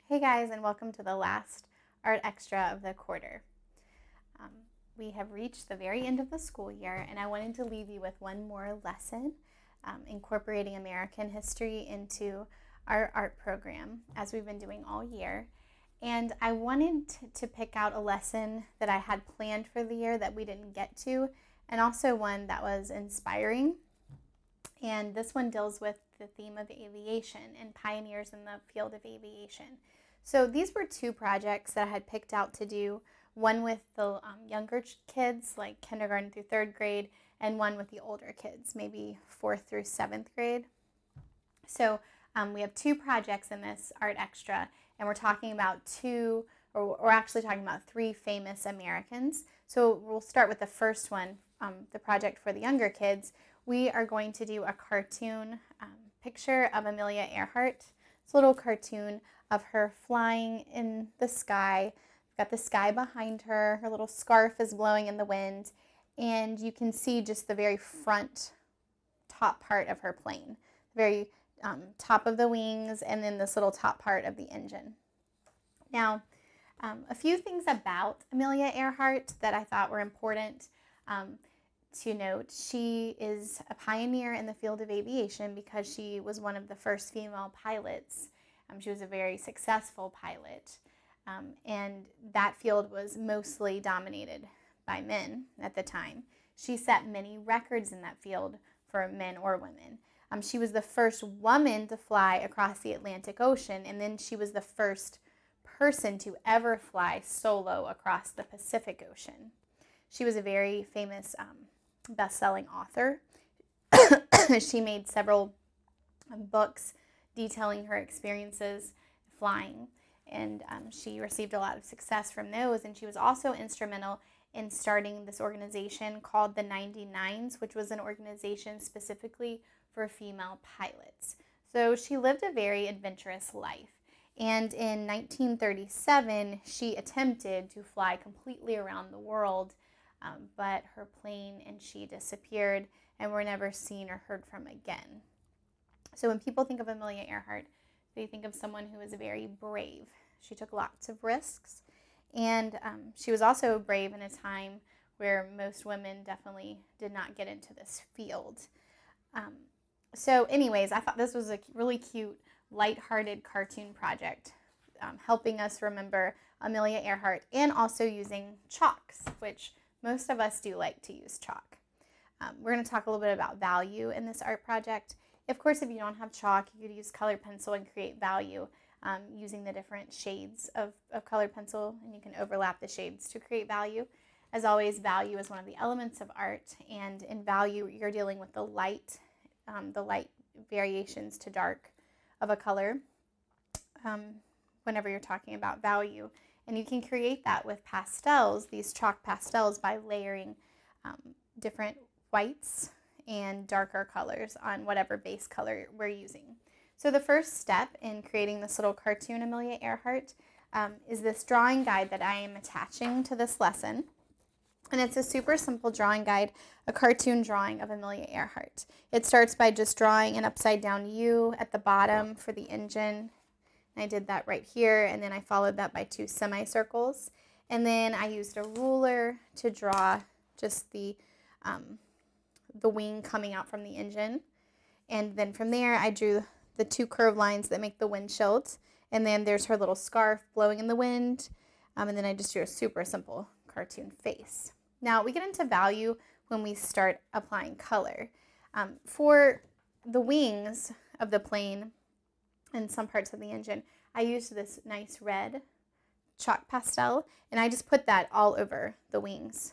Hey guys, and welcome to the last Art Extra of the quarter. Um, we have reached the very end of the school year, and I wanted to leave you with one more lesson incorporating American history into our art program, as we've been doing all year. And I wanted to pick out a lesson that I had planned for the year that we didn't get to, and also one that was inspiring. And this one deals with the theme of aviation and pioneers in the field of aviation. So these were two projects that I had picked out to do, one with the younger kids, like kindergarten through third grade, and one with the older kids, maybe fourth through seventh grade. So we have two projects in this Art Extra, and we're talking about we're actually talking about three famous Americans. So we'll start with the first one, the project for the younger kids. We are going to do a cartoon picture of Amelia Earhart. It's a little cartoon of her flying in the sky. We've got the sky behind her. Her little scarf is blowing in the wind. And you can see just the very front top part of her plane. The very top of the wings, and then this little top part of the engine. Now, a few things about Amelia Earhart that I thought were important to note. She is a pioneer in the field of aviation because she was one of the first female pilots. She was a very successful pilot, and that field was mostly dominated by men at the time. She set many records in that field for men or women. She was the first woman to fly across the Atlantic Ocean, and then she was the first person to ever fly solo across the Pacific Ocean. She was a very famous best-selling author. She made several books detailing her experiences flying, and she received a lot of success from those. And she was also instrumental in starting this organization called the 99s, which was an organization specifically for female pilots. So she lived a very adventurous life. And in 1937, she attempted to fly completely around the world, but her plane and she disappeared and were never seen or heard from again. So when people think of Amelia Earhart, they think of someone who was very brave. She took lots of risks, and she was also brave in a time where most women definitely did not get into this field. So anyways, I thought this was a really cute, lighthearted cartoon project, helping us remember Amelia Earhart, and also using chalks, which most of us do like to use chalk. We're going to talk a little bit about value in this art project. Of course, if you don't have chalk, you could use colored pencil and create value using the different shades of colored pencil, and you can overlap the shades to create value. As always, value is one of the elements of art, and in value, you're dealing with the light variations to dark of a color whenever you're talking about value. And you can create that with pastels, these chalk pastels, by layering different whites and darker colors on whatever base color we're using. So the first step in creating this little cartoon Amelia Earhart is this drawing guide that I am attaching to this lesson. And it's a super simple drawing guide, a cartoon drawing of Amelia Earhart. It starts by just drawing an upside down U at the bottom for the engine. And I did that right here, and then I followed that by two semicircles. And then I used a ruler to draw just the wing coming out from the engine. And then from there, I drew the two curved lines that make the windshield. And then there's her little scarf blowing in the wind. And then I just drew a super simple cartoon face. Now, we get into value when we start applying color. For the wings of the plane and some parts of the engine, I used this nice red chalk pastel, and I just put that all over the wings.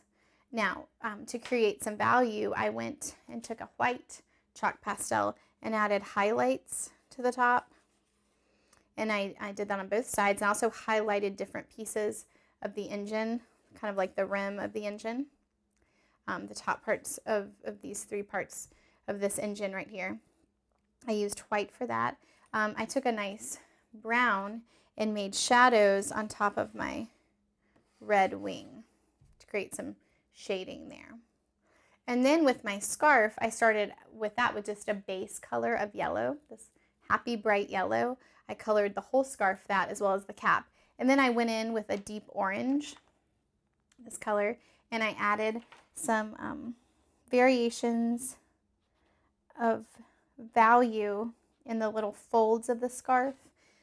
Now, to create some value, I went and took a white chalk pastel and added highlights to the top. And I did that on both sides, and also highlighted different pieces of the engine, kind of like the rim of the engine, the top parts of these three parts of this engine right here. I used white for that. I took a nice brown and made shadows on top of my red wing to create some shading there. And then with my scarf, I started with just a base color of yellow, this happy bright yellow. I colored the whole scarf that as well as the cap. And then I went in with a deep orange, this color, and I added some variations of value in the little folds of the scarf.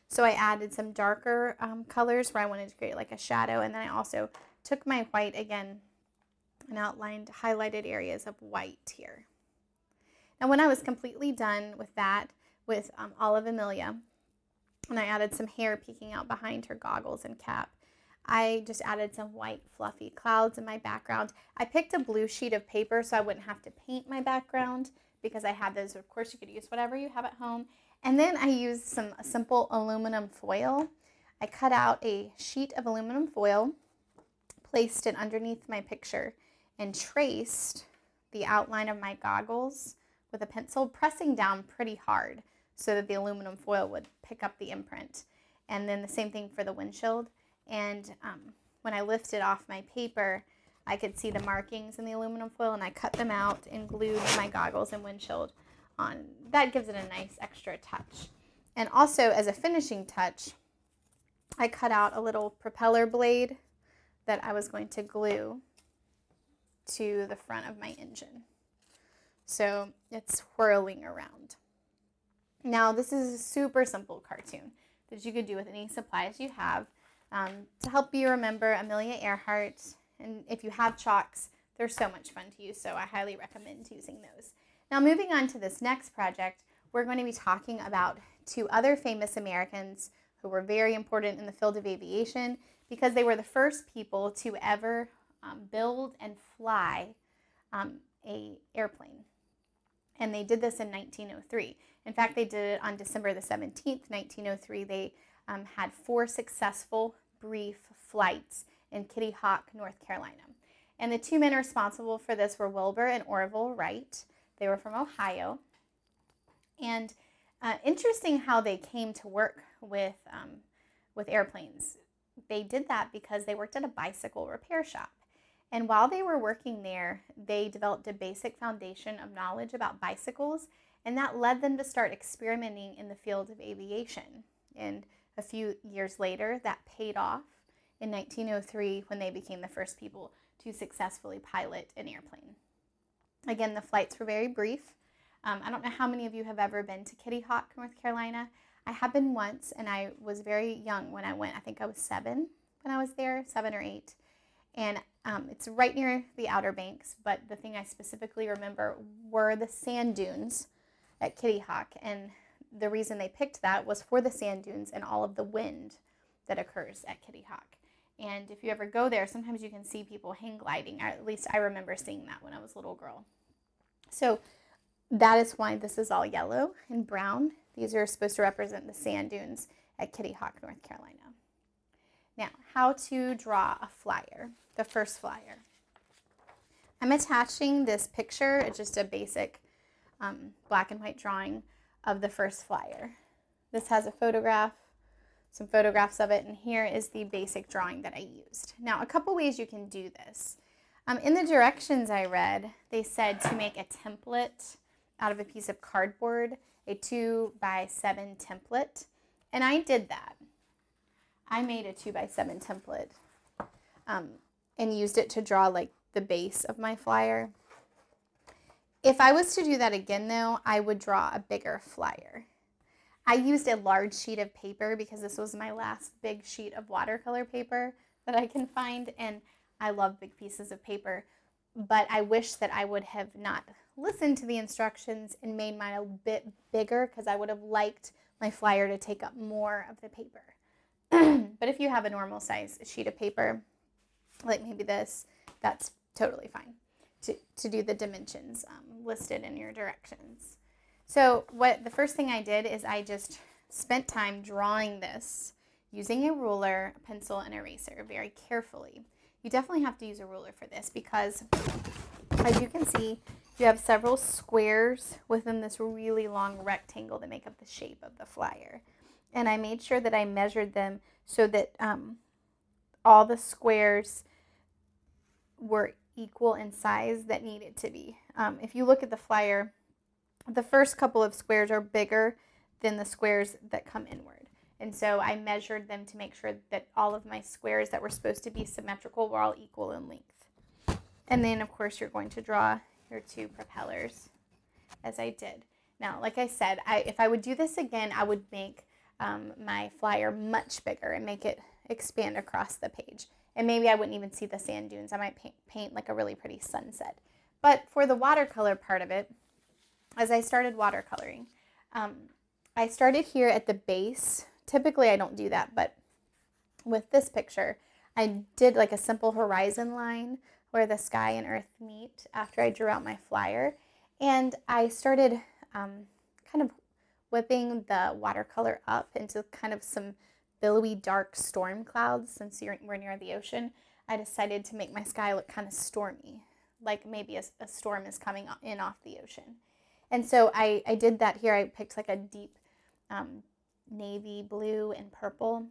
So I added some darker colors where I wanted to create like a shadow, and then I also took my white again and outlined highlighted areas of white here. Now when I was completely done with that, with Olive Amelia, and I added some hair peeking out behind her goggles and cap, I just added some white fluffy clouds in my background. I picked a blue sheet of paper so I wouldn't have to paint my background because I had those. Of course, you could use whatever you have at home. And then I used some simple aluminum foil. I cut out a sheet of aluminum foil, placed it underneath my picture, and traced the outline of my goggles with a pencil, pressing down pretty hard so that the aluminum foil would pick up the imprint. And then the same thing for the windshield. And when I lifted off my paper, I could see the markings in the aluminum foil, and I cut them out and glued my goggles and windshield on. That gives it a nice extra touch. And also, as a finishing touch, I cut out a little propeller blade that I was going to glue to the front of my engine. So it's whirling around. Now, this is a super simple cartoon that you could do with any supplies you have to help you remember Amelia Earhart. And if you have chalks, they're so much fun to use, so I highly recommend using those. Now, moving on to this next project, we're going to be talking about two other famous Americans who were very important in the field of aviation because they were the first people to ever build and fly a airplane. And they did this in 1903. In fact, they did it on December the 17th, 1903. They had 4 successful brief flights in Kitty Hawk, North Carolina. And the 2 men responsible for this were Wilbur and Orville Wright. They were from Ohio. And interesting how they came to work with airplanes. They did that because they worked at a bicycle repair shop. And while they were working there, they developed a basic foundation of knowledge about bicycles, and that led them to start experimenting in the field of aviation. And a few years later, that paid off in 1903 when they became the first people to successfully pilot an airplane. Again, the flights were very brief. I don't know how many of you have ever been to Kitty Hawk, North Carolina. I have been once, and I was very young when I went. I think I was 7 when I was there, 7 or 8. And it's right near the Outer Banks, but the thing I specifically remember were the sand dunes at Kitty Hawk. And the reason they picked that was for the sand dunes and all of the wind that occurs at Kitty Hawk. And if you ever go there, sometimes you can see people hang gliding. At least I remember seeing that when I was a little girl. So that is why this is all yellow and brown. These are supposed to represent the sand dunes at Kitty Hawk, North Carolina. Now, how to draw a flyer, the first flyer. I'm attaching this picture. It's just a basic black and white drawing of the first flyer. This has a photograph, some photographs of it, and here is the basic drawing that I used. Now, a couple ways you can do this. In the directions I read, they said to make a template out of a piece of cardboard, a 2x7 template, and I did that. I made a 2x7 template and used it to draw like the base of my flyer. If I was to do that again though, I would draw a bigger flyer. I used a large sheet of paper because this was my last big sheet of watercolor paper that I can find, and I love big pieces of paper, but I wish that I would have not listened to the instructions and made mine a bit bigger because I would have liked my flyer to take up more of the paper. But if you have a normal size sheet of paper, like maybe this, that's totally fine to do the dimensions listed in your directions. So the first thing I did is I just spent time drawing this using a ruler, a pencil, and eraser very carefully. You definitely have to use a ruler for this because, as you can see, you have several squares within this really long rectangle that make up the shape of the flyer. And I made sure that I measured them so that all the squares were equal in size that needed to be. If you look at the flyer, the first couple of squares are bigger than the squares that come inward. And so I measured them to make sure that all of my squares that were supposed to be symmetrical were all equal in length. And then, of course, you're going to draw your 2 propellers, as I did. Now, like I said, if I would do this again, I would make my flyer much bigger and make it expand across the page. And maybe I wouldn't even see the sand dunes. I might paint like a really pretty sunset. But for the watercolor part of it, as I started watercoloring, I started here at the base. Typically, I don't do that, but with this picture, I did like a simple horizon line where the sky and earth meet after I drew out my flyer. And I started kind of whipping the watercolor up into kind of some billowy dark storm clouds. Since we're near the ocean, I decided to make my sky look kind of stormy, like maybe a storm is coming in off the ocean. And so I did that here. I picked like a deep navy blue and purple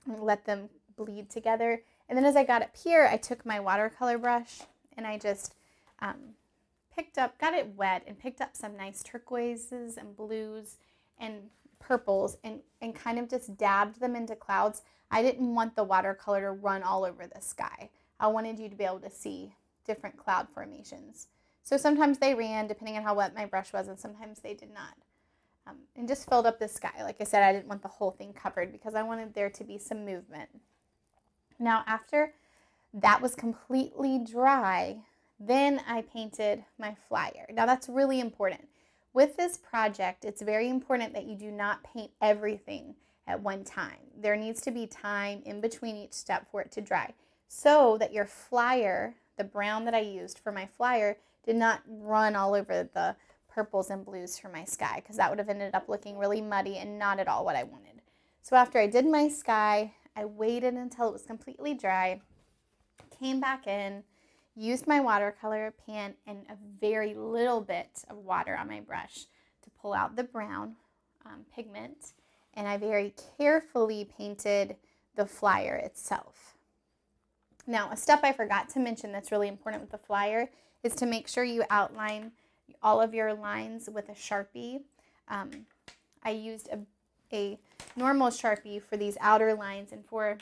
and let them bleed together. And then as I got up here, I took my watercolor brush and I just got it wet and picked up some nice turquoises and blues and purples and kind of just dabbed them into clouds. I didn't want the watercolor to run all over the sky. I wanted you to be able to see different cloud formations. So sometimes they ran depending on how wet my brush was, and sometimes they did not. And just filled up the sky. Like I said, I didn't want the whole thing covered because I wanted there to be some movement. Now after that was completely dry, then I painted my flyer. Now that's really important. With this project, it's very important that you do not paint everything at one time. There needs to be time in between each step for it to dry so that your flyer, the brown that I used for my flyer, did not run all over the purples and blues for my sky, because that would have ended up looking really muddy and not at all what I wanted. So after I did my sky, I waited until it was completely dry, came back in, used my watercolor pan and a very little bit of water on my brush to pull out the brown pigment, and I very carefully painted the flyer itself. Now, a step I forgot to mention that's really important with the flyer is to make sure you outline all of your lines with a Sharpie. I used a normal Sharpie for these outer lines, and for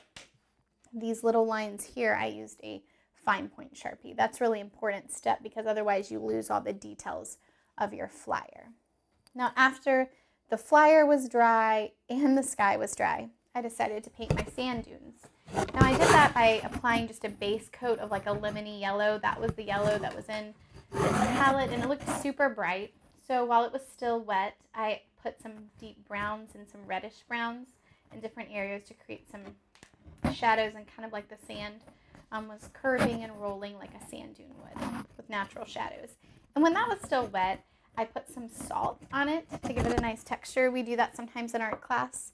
these little lines here, I used a fine point Sharpie. That's a really important step because otherwise you lose all the details of your flyer. Now, after the flyer was dry and the sky was dry, I decided to paint my sand dunes. Now, I did that by applying just a base coat of like a lemony yellow. That was the yellow that was in this palette, and it looked super bright. So while it was still wet, I put some deep browns and some reddish browns in different areas to create some shadows, and kind of like the sand was curving and rolling like a sand dune would with natural shadows. And when that was still wet, I put some salt on it to give it a nice texture. We do that sometimes in art class.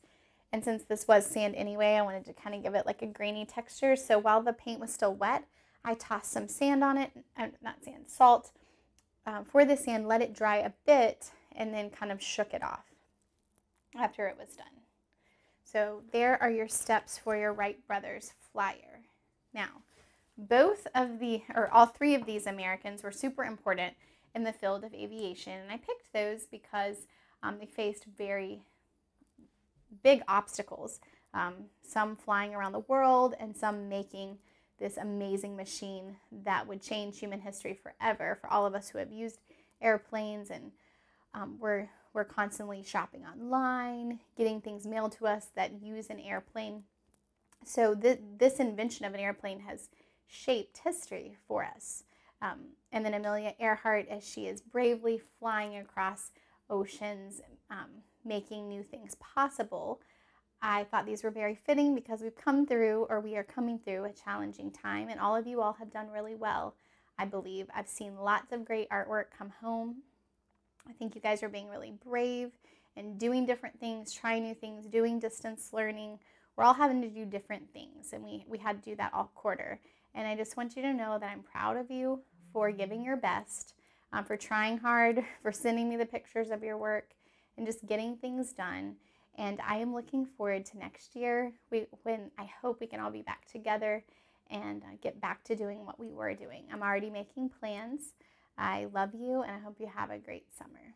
And since this was sand anyway, I wanted to kind of give it like a grainy texture. So while the paint was still wet, I tossed some sand on it, salt for the sand, let it dry a bit, and then kind of shook it off after it was done. So there are your steps for your Wright Brothers flyer. Now, all three of these Americans were super important in the field of aviation, and I picked those because they faced very big obstacles, some flying around the world and some making this amazing machine that would change human history forever for all of us who have used airplanes, and we're constantly shopping online, getting things mailed to us that use an airplane. So this invention of an airplane has shaped history for us. And then Amelia Earhart, as she is bravely flying across oceans, making new things possible, I thought these were very fitting because we are coming through a challenging time, and all of you all have done really well, I believe. I've seen lots of great artwork come home. I think you guys are being really brave and doing different things, trying new things, doing distance learning. We're all having to do different things, and we had to do that all quarter. And I just want you to know that I'm proud of you for giving your best, for trying hard, for sending me the pictures of your work, and just getting things done. And I am looking forward to next year when I hope we can all be back together and get back to doing what we were doing. I'm already making plans. I love you, and I hope you have a great summer.